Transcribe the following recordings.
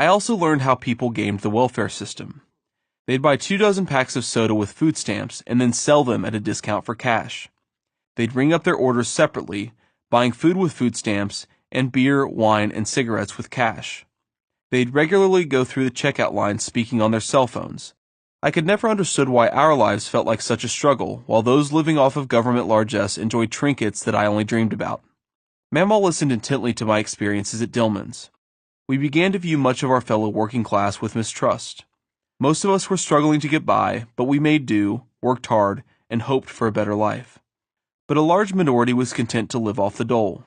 I also learned how people gamed the welfare system. They'd buy 24 packs of soda with food stamps and then sell them at a discount for cash. They'd ring up their orders separately, buying food with food stamps and beer, wine, and cigarettes with cash. They'd regularly go through the checkout line speaking on their cell phones. I could never understood why our lives felt like such a struggle, while those living off of government largesse enjoyed trinkets that I only dreamed about. Mamaw listened intently to my experiences at Dillman's. We began to view much of our fellow working class with mistrust. Most of us were struggling to get by, but we made do, worked hard, and hoped for a better life. But a large minority was content to live off the dole.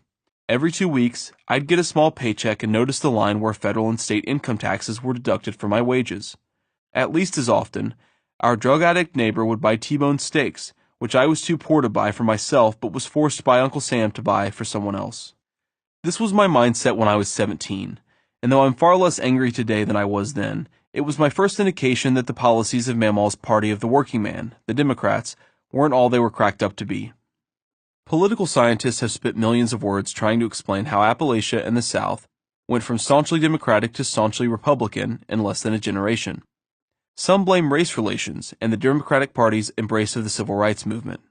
Every 2 weeks, I'd get a small paycheck and notice the line where federal and state income taxes were deducted from my wages. At least as often, our drug addict neighbor would buy T-bone steaks, which I was too poor to buy for myself but was forced by Uncle Sam to buy for someone else. This was my mindset when I was 17, and though I'm far less angry today than I was then, it was my first indication that the policies of Mamaw's Party of the Working Man, the Democrats, weren't all they were cracked up to be. Political scientists have spent millions of words trying to explain how Appalachia and the South went from staunchly Democratic to staunchly Republican in less than a generation. Some blame race relations and the Democratic Party's embrace of the civil rights movement.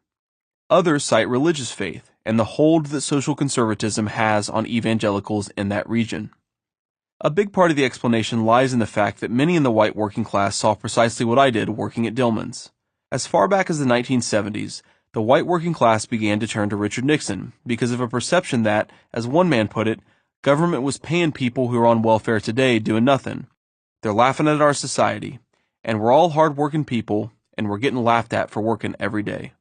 Others cite religious faith and the hold that social conservatism has on evangelicals in that region. A big part of the explanation lies in the fact that many in the white working class saw precisely what I did working at Dillman's. As far back as the 1970s, the white working class began to turn to Richard Nixon because of a perception that, as one man put it, government was paying people who are on welfare today doing nothing. They're laughing at our society. And we're all hard-working people, and we're getting laughed at for working every day.